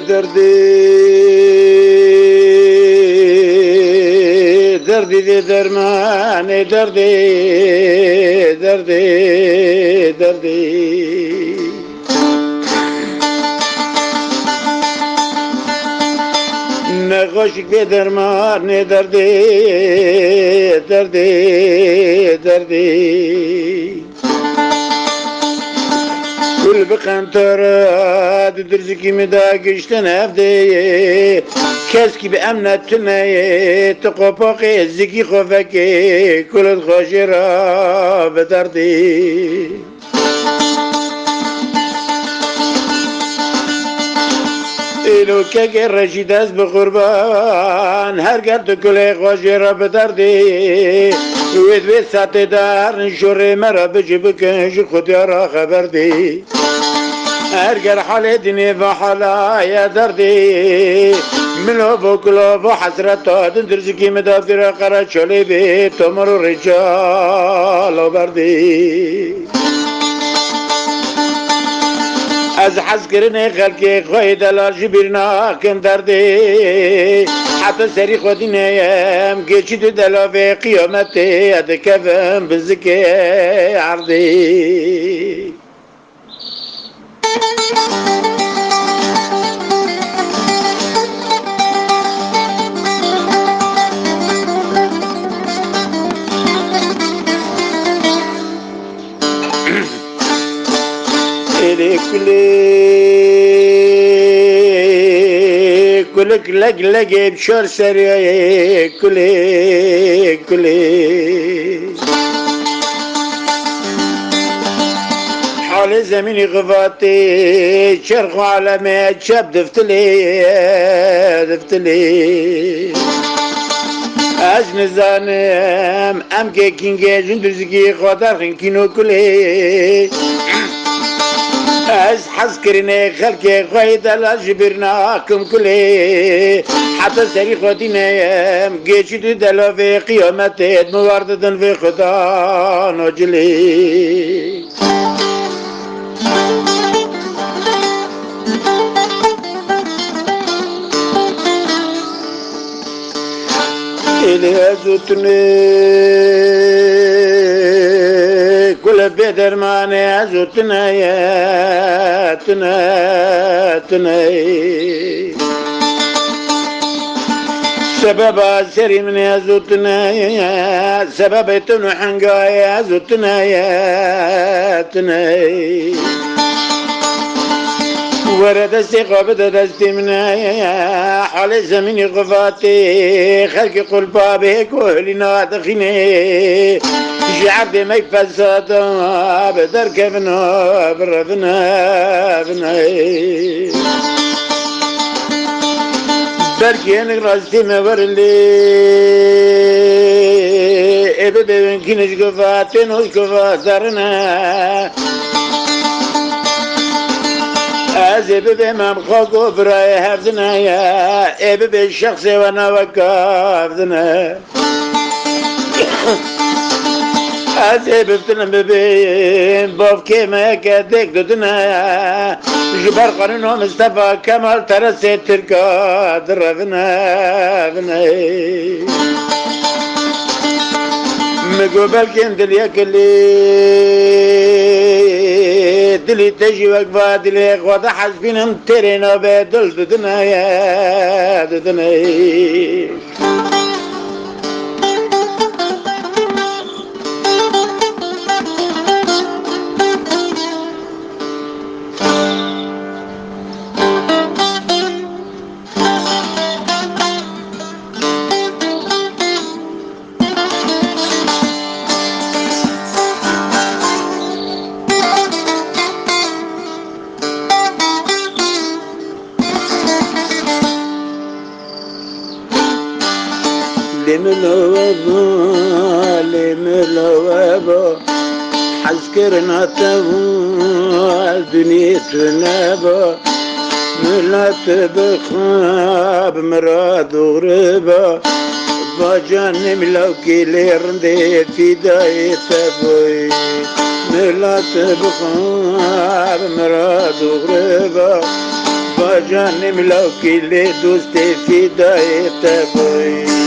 دردی درمان دردی نقاشک به درمان دردی کل بقنطرات درزکی مدا گشتن هفته کس کی به امنت تنه تقاپاقی زکی خوفکی کلت خوشی را بدردی ایلو که رشید از بقربان هر گرد کلی خوشی را بدردی وید سات دار نشوری مرا بجی بکنش خودی را خبر دی هرگر حال دینی و حالای دردی ملو و کلو و حسرتا دندرزکی مدافر قرار چلی بی تمر و رجال و بردی از حس کرن خلقی خوی دلال جبیرنا کن دردی حتی سری خودی نیم گیچی دو دلاوی قیامتی اد کفم بزکی عرضی كلك لق بشور سريع كلي حال زميني غفاتي شرق علامات شاب دفتلي از نزانم ام که کینگه جندرزگی خاطر خین کینو کلی از حس کرنه خلق خواهی دلال جبرنا کم کلی حتی سری خودی نیم گیچی دو دلاوی قیامتت موارددن و خدا نجلی إلي أزوتني كل بدرماني أزوتنا يا تناي سبب سري من أزوتنا يا سبب تنو حنقاي أزوتنا يا تناي ورد استقابة دستي من حال زميني غفاتي خلق قلبا بك وهلنا دخيني شعب ما يفسد بدر كفنا بردنا بركي انك راستي مورلي ابي بينكنش غفاتي نوش غفاترنا از ابی من خاکو برای حفظنا یا ابی شخصی و نوکافتنا از ابی بتنم ببین باف که ما کدک دودنا جبر قانون و مصطفى کمال ترسی ترکا درفنا مگو بلکن دلیا کلی دلی تجی وقفا دلی خواهد حسبینم تیرینا به دل ددنای لملوابا حذكرنا تبو دنيا تنابا ملات بخاب مراد غربا باجان ملوكي ليرندي في داي تبوي ملات بخاب مراد غربا با جانم لوکی لی دوست فدای تبوی